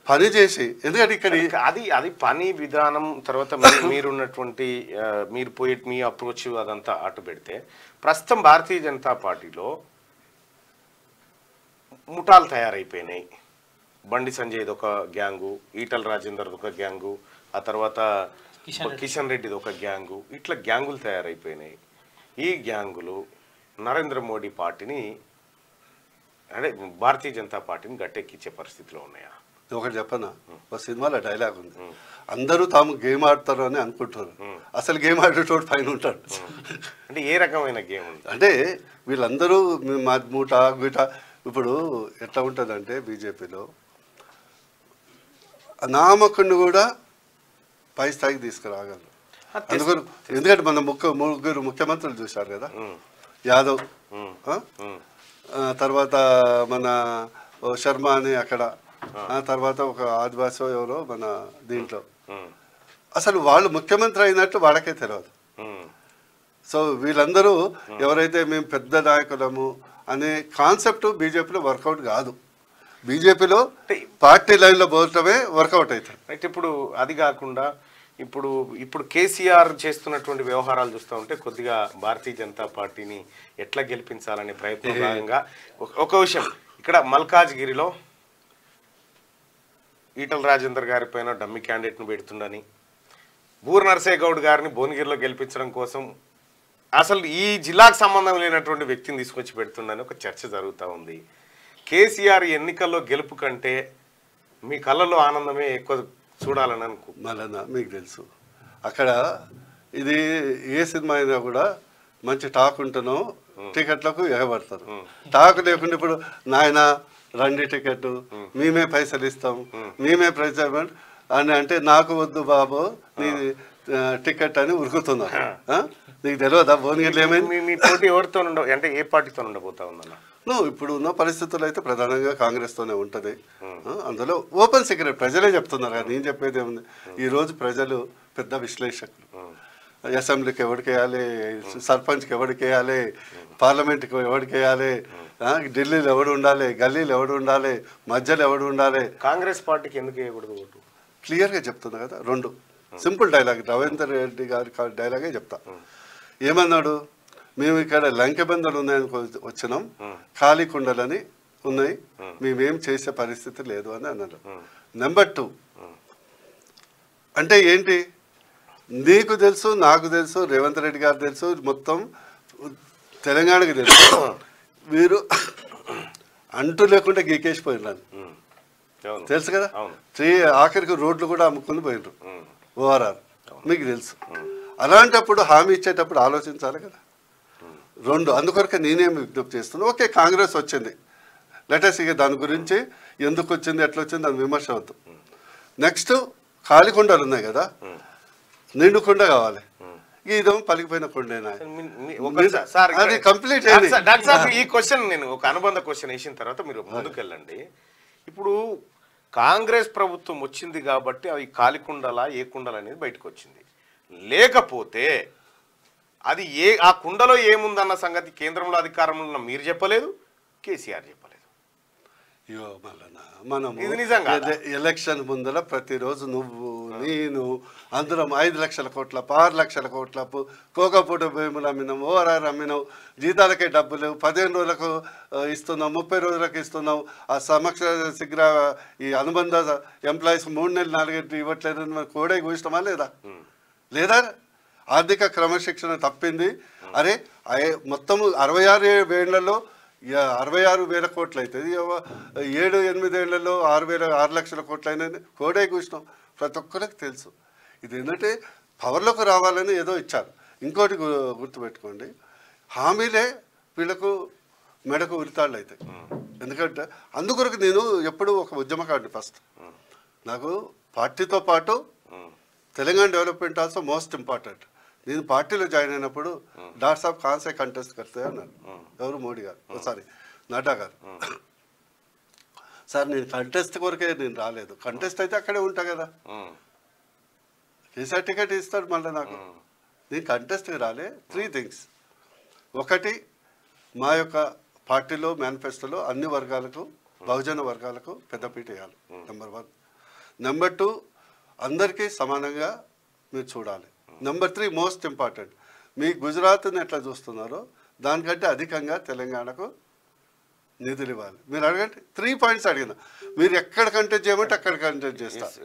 పని చేసి, ఎందుకంటే ఇక్కడ అది అది పని విధానం తర్వాత మీరున్నటువంటి మీరు పోయి మీ అప్రోచ్ అదంతా అటు పెడితే ప్రస్తుతం భారతీయ జనతా పార్టీలో ముఠాలు తయారైపోయినాయి. బండి సంజయ్ది ఒక గ్యాంగు, ఈటల రాజేందర్ది ఒక గ్యాంగు, ఆ తర్వాత కిషన్ రెడ్డిది ఒక గ్యాంగు, ఇట్లా గ్యాంగులు తయారైపోయినాయి. ఈ గ్యాంగులు నరేంద్ర మోడీ పార్టీని అంటే భారతీయ జనతా పార్టీని గట్టెక్కించే పరిస్థితిలో ఉన్నాయా? ఒకటి చెప్పనా, ఒక సినిమాలో డైలాగ్ ఉంది, అందరూ తాము గేమ్ ఆడతారు అని అనుకుంటారు, అసలు గేమ్ ఆడేటోడు పైన ఉంటాడు. అంటే ఏ రకమైన గేమ్ ఉంది అంటే వీళ్ళందరూ మూట గీట. ఇప్పుడు ఎట్లా ఉంటుందంటే బీజేపీలో అనామకుడిని కూడా పై స్థాయికి తీసుకురాగలరు. అందుకని ఎందుకంటే మన ముగ్గురు ముఖ్యమంత్రులు చూశారు కదా, యాదవ్, తర్వాత మన శర్మ అని అక్కడ, తర్వాత ఒక ఆదివాసీ ఎవరో మన దీంట్లో, అసలు వాళ్ళు ముఖ్యమంత్రి అయినట్టు వాళ్ళకే తెలియదు. సో వీళ్ళందరూ ఎవరైతే మేము పెద్ద నాయకులము అనే కాన్సెప్ట్ బీజేపీలో వర్కౌట్ కాదు. బీజేపీలో పార్టీ లైన్లో పోవటమే వర్కౌట్ అవుతుంది. అయితే ఇప్పుడు అది కాకుండా ఇప్పుడు కేసీఆర్ చేస్తున్నటువంటి వ్యవహారాలు చూస్తూ ఉంటే కొద్దిగా భారతీయ జనతా పార్టీని ఎట్లా గెలిపించాలనే ప్రయత్నం భాగంగా ఒక విషయం, ఇక్కడ మల్కాజ్గిరిలో ఈటల రాజేందర్ గారి పైన డమ్మి క్యాండిడేట్ను పెడుతుండని, బూర్ నర్సయ్య గౌడ్ గారిని భువనగిరిలో గెలిపించడం కోసం అసలు ఈ జిల్లాకు సంబంధం లేనటువంటి వ్యక్తిని తీసుకొచ్చి పెడుతుండని ఒక చర్చ జరుగుతూ ఉంది. కేసీఆర్ ఎన్నికల్లో గెలుపు కంటే మీ కళ్ళలో ఆనందమే ఎక్కువ చూడాలని అనుకో. మళ్ళా మీకు తెలుసు అక్కడ ఇది ఏ సినిమా అయినా కూడా మంచి టాక్ ఉంటేనో టికెట్లకు ఎగబడతారు. టాక్ లేకుండా ఇప్పుడు నాయన రండి టికెట్, మేమే పైసలు ఇస్తాం, మేమే ప్రైజ్ అని అంటే నాకు వద్దు బాబు నీ టికెట్ అని ఉరుకుతున్నారు. నీకు తెలియదా భువనగిరిలో ఏమైంది? మీ పోటీ ఎవరితో అంటే ఏ పార్టీతో ఉండబోతా ఉందన్న? ఇప్పుడు ఉన్న పరిస్థితుల్లో అయితే ప్రధానంగా కాంగ్రెస్తోనే ఉంటుంది. అందులో ఓపెన్ సీక్రెట్ ప్రజలే చెప్తున్నారు కదా, నేను చెప్పేది ఏముంది. ఈరోజు ప్రజలు పెద్ద విశ్లేషకులు. అసెంబ్లీకి ఎవరికి వేయాలి, సర్పంచ్కి ఎవరికి వేయాలి, పార్లమెంట్కి ఎవరికి వేయాలి, ఢిల్లీలో ఎవడు ఉండాలి, గల్లీలో ఎవడు ఉండాలి, మధ్యలో ఎవడు ఉండాలి. కాంగ్రెస్ పార్టీకి ఎందుకు వేయకూడదు ఓటు? క్లియర్గా చెప్తున్నా కదా, రెండు సింపుల్ డైలాగ్, రవీందర్ రెడ్డి గారి డైలాగే చెప్తా. ఏమన్నాడు, మేము ఇక్కడ లంకెబందలు ఉన్నాయని వచ్చినాం, ఖాళీ కుండలని ఉన్నాయి, మేమేం చేసే పరిస్థితి లేదు అని అన్నాడు. నెంబర్ 2 అంటే ఏంటి, నీకు తెలుసు, నాకు తెలుసు, రేవంత్ రెడ్డి గారు తెలుసు, మొత్తం తెలంగాణకి తెలుసు, వీరు అంటూ లేకుండా గీకేసిపోయినాను తెలుసు కదా. ఆఖరికి రోడ్లు కూడా అమ్ముకుని పోయినారు ఓఆర్ఆర్, మీకు తెలుసు. అలాంటప్పుడు హామీ ఇచ్చేటప్పుడు ఆలోచించాలి కదా. 2 అందుకొరకే నేనేం విజ్ఞప్తి చేస్తున్నాను. ఓకే కాంగ్రెస్ వచ్చింది, లెటర్స్ ఇక దాని గురించి ఎందుకు వచ్చింది ఎట్లా వచ్చింది దాని విమర్శ అవుతు. నెక్స్ట్ ఖాళీ కుండలు ఉన్నాయి కదా, నిండు కుండ కావాలి. ఇదేమో పలికిపోయిన కుండేనా, అది కంప్లీట్ అయింది. ఈ క్వశ్చన్ నేను ఒక అనుబంధ క్వశ్చన్ వేసిన తర్వాత మీరు ముందుకెళ్ళండి. ఇప్పుడు కాంగ్రెస్ ప్రభుత్వం వచ్చింది కాబట్టి అవి ఖాళీ కుండలా ఏ కుండలు అనేది బయటకు వచ్చింది. లేకపోతే అది ఆ కుండలో ఏముందన్న సంగతి కేంద్రంలో అధికారంలో ఉన్న మీరు చెప్పలేదు, కేసీఆర్ చెప్పలేదు. మనం ఎలక్షన్ ముందర ప్రతిరోజు నువ్వు నేను అందరం 5 లక్షల కోట్ల 6 లక్షల కోట్ల కోకపూట భూములు అమ్మినాం, ఓఆర్ఆర్ అమ్మినాం, జీతాలకే డబ్బులు 15 రోజులకు ఇస్తున్నాం, 30 రోజులకు ఇస్తున్నాం. ఆ సమక్ష శీఘ్ర ఈ అనుబంధ ఎంప్లాయీస్ 3 నెలలు 4 నెలలు ఇవ్వట్లేదని మరి కోడే కూర్చోమా లేదా? లేదా ఆర్థిక క్రమశిక్షణ తప్పింది. అరే మొత్తం 66 ఏళ్లలో 66,000 కోట్లు అవుతుంది, 7-8 ఏళ్లలో 6 లక్షల కోట్లు అయినది కోడే కూర్చున్నాం. ప్రతి ఒక్కరికి తెలుసు. ఇది ఏంటంటే పవర్లోకి రావాలని ఏదో ఇచ్చారు. ఇంకోటి గుర్తుపెట్టుకోండి, హామీలే వీళ్ళకు మెడకు ఉరితాళ్ళు అవుతాయి. ఎందుకంటే అందుకొరకు నేను ఎప్పుడు ఒక ఉద్యమకారుని. ఫస్ట్ నాకు పార్టీతో పాటు Telangana development also most important. నేను పార్టీలో జాయిన్ అయినప్పుడు డాక్టర్ సాబ్ కాన్సే కంటెస్ట్ కడితే అన్నారు. ఎవరు? మోడీ గారు, సారీ నడ్డా గారు. సార్ నేను కంటెస్ట్ కొరకే నేను రాలేదు, కంటెస్ట్ అయితే అక్కడే ఉంటా కదా, కేసీఆర్ టికెట్ ఇస్తాడు మళ్ళీ నాకు. నేను కంటెస్ట్కి రాలే. 3 థింగ్స్. ఒకటి, మా యొక్క పార్టీలో మేనిఫెస్టోలో అన్ని వర్గాలకు, బహుజన వర్గాలకు పెద్దపీట వేయాలి. నెంబర్ 1. నెంబర్ 2 అందరికీ సమానంగా మీరు చూడాలి. నెంబర్ 3 మోస్ట్ ఇంపార్టెంట్, మీ గుజరాత్ని ఎట్లా చూస్తున్నారో దానికంటే అధికంగా తెలంగాణకు నిధులు ఇవ్వాలి. మీరు అడగండి, 3 పాయింట్స్ అడిగిన, మీరు ఎక్కడ కంటెంట్ చేయమంటే అక్కడ కంటెంట్ చేస్తారు.